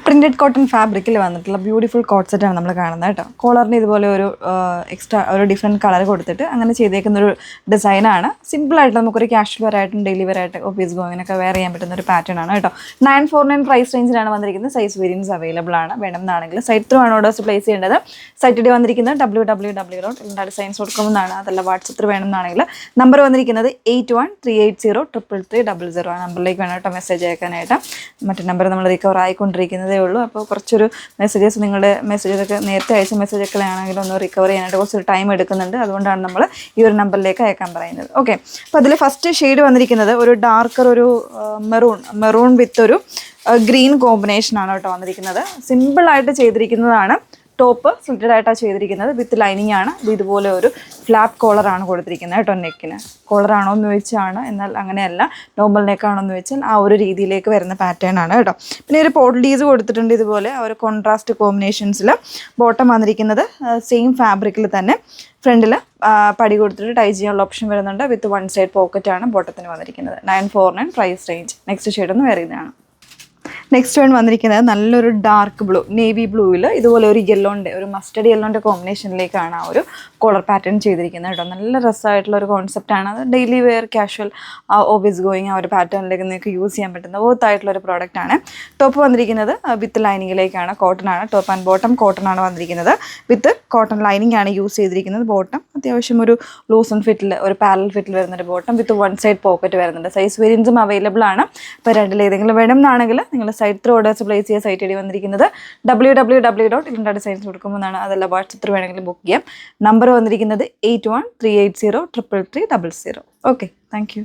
Printed cotton ഫാബ്രിക്കിൽ വന്നിട്ടുള്ള beautiful coat സെറ്റാണ് നമ്മൾ കാണുന്നത് കേട്ടോ. കോളറിന് ഇതുപോലെ ഒരു എക്സ്ട്രാ ഒരു ഡിഫറെൻറ്റ് കളർ കൊടുത്തിട്ട് അങ്ങനെ ചെയ്തേക്കുന്ന ഒരു ഡിസൈനാണ്. സിമ്പിളായിട്ട് നമുക്കൊരു ക്യാഷ്വൽ വെയറായിട്ടും ഡെയിലി വെയറായിട്ട് ഓഫീസ് ഗോയിങ്ങിനൊക്കെ വെയർ ചെയ്യാൻ പറ്റുന്ന ഒരു പാറ്റേൺ ആണ് കേട്ടോ. 949 പ്രൈസ് റേഞ്ചിലാണ് വന്നിരിക്കുന്നത്. സൈസ് വേരിയൻസ് അവൈലബിൾ ആണ്. വേണമെന്നാണെങ്കിൽ സൈറ്റ് ത്രൂ ആണ് ഓർഡേഴ്സ് പ്ലേസ് ചെയ്യേണ്ടത്. സൈറ്റ് വന്നിരിക്കുന്നത് www.ilnaddesigns.com എന്നാണ്. അതല്ല വാട്സപ്പിൽ വേണമെന്നാണെങ്കിൽ നമ്പർ വന്നിരിക്കുന്നത് 8138033300 ആ നമ്പറിലേക്ക് വേണം കേട്ടോ മെസ്സേജ് അയക്കാനായിട്ട്. മറ്റു നമ്പർ നമ്മൾ റിക്കവർ ആയിക്കൊണ്ടിരിക്കുന്നത് ഉള്ളൂ. അപ്പോൾ കുറച്ചൊരു മെസ്സേജസ് നിങ്ങളുടെ മെസ്സേജൊക്കെ നേരത്തെ അയച്ച മെസ്സേജൊക്കെ ആണെങ്കിലും ഒന്ന് റിക്കവർ ചെയ്യാനായിട്ട് കുറച്ചൊരു ടൈം എടുക്കുന്നുണ്ട്. അതുകൊണ്ടാണ് നമ്മൾ ഈ ഒരു നമ്പറിലേക്ക് അയക്കാൻ പറയുന്നത്. ഓക്കെ, അപ്പോൾ അതിൽ ഫസ്റ്റ് ഷെയ്ഡ് വന്നിരിക്കുന്നത് ഒരു ഡാർക്കർ ഒരു മെറൂൺ വിത്ത് ഒരു ഗ്രീൻ കോമ്പിനേഷനാണ് കേട്ടോ വന്നിരിക്കുന്നത്. സിമ്പിളായിട്ട് ചെയ്തിരിക്കുന്നതാണ്. ടോപ്പ് സ്ലിറ്റഡ് ആയിട്ടാണ് ചെയ്തിരിക്കുന്നത്. വിത്ത് ലൈനിങ് ആണ്. ഇതുപോലെ ഒരു ഫ്ലാപ്പ് കോളറാണ് കൊടുത്തിരിക്കുന്നത് കേട്ടോ. നെക്കിന് കോളറാണോ എന്ന് ചോദിച്ചാണ്, എന്നാൽ അങ്ങനെയല്ല. നോർമൽ നെക്കാണോ എന്ന് വെച്ചാൽ ആ ഒരു രീതിയിലേക്ക് വരുന്ന പാറ്റേൺ ആണ് കേട്ടോ. പിന്നെ ഒരു പോട്ട്ലീസ് കൊടുത്തിട്ടുണ്ട്. ഇതുപോലെ ഒരു കോൺട്രാസ്റ്റ് കോമ്പിനേഷൻസിൽ ബോട്ടം വന്നിരിക്കുന്നത് സെയിം ഫാബ്രിക്കിൽ തന്നെ. ഫ്രണ്ടിൽ പടി കൊടുത്തിട്ട് ടൈ ചെയ്യാനുള്ള ഓപ്ഷൻ വരുന്നുണ്ട്. വിത്ത് വൺ സൈഡ് പോക്കറ്റാണ് ബോട്ടത്തിന് വന്നിരിക്കുന്നത്. 949 പ്രൈസ് റേഞ്ച്. നെക്സ്റ്റ് ഷെയ്ഡ് ഒന്ന് വേറെ ഇതാണ്. നെക്സ്റ്റ് വൺ വന്നിരിക്കുന്നത് നല്ലൊരു ഡാർക്ക് ബ്ലൂ, നേവി ബ്ലൂവിൽ ഇതുപോലെ ഒരു യെല്ലോൻ്റെ ഒരു മസ്റ്റർഡ് യെല്ലോൻ്റെ കോമ്പിനേഷനിലേക്കാണ് ആ ഒരു കോളർ പാറ്റേൺ ചെയ്തിരിക്കുന്നത് കേട്ടോ. നല്ല രസമായിട്ടുള്ള ഒരു കോൺസെപ്റ്റാണ്. അത് daily wear casual office going ആ ഒരു പാറ്റേണിലേക്ക് നിങ്ങൾക്ക് യൂസ് ചെയ്യാൻ പറ്റുന്ന വർത്തായിട്ടുള്ളൊരു പ്രോഡക്റ്റാണ്. ടോപ്പ് വന്നിരിക്കുന്നത് വിത്ത് ലൈനിങ്ങിലേക്കാണ്. കോട്ടൺ ആണ്. ടോപ്പ് ആൻഡ് ബോട്ടം കോട്ടൺ ആണ് വന്നിരിക്കുന്നത്. വിത്ത് കോട്ടൺ ലൈനിങ് ആണ് യൂസ് ചെയ്തിരിക്കുന്നത്. ബോട്ടം അത്യാവശ്യം ഒരു ലൂസ് ആൻഡ് ഫിറ്റിൽ ഒരു പാരൽ ഫിറ്റിൽ വരുന്നൊരു bottom with one side pocket വരുന്നുണ്ട്. സൈസ് വേരിയൻസും അവൈലബിൾ ആണ്. അപ്പോൾ രണ്ടിലേതെങ്കിലും വേണമെന്നാണെങ്കിൽ നിങ്ങൾ സൈറ്റ് ത്രൂ ഓർഡേഴ്സ് പ്ലേസ് ചെയ്യുക. സൈറ്റ് ഐ ഡി വന്നിരിക്കുന്നത് www.ilnaddesigns.com എന്നാണ്. അതല്ല വാട്സപ്പിൽ വേണമെങ്കിൽ ബുക്ക് ചെയ്യാം. നമ്പർ വന്നിരിക്കുന്നത് 8138033300. Okay, thank you.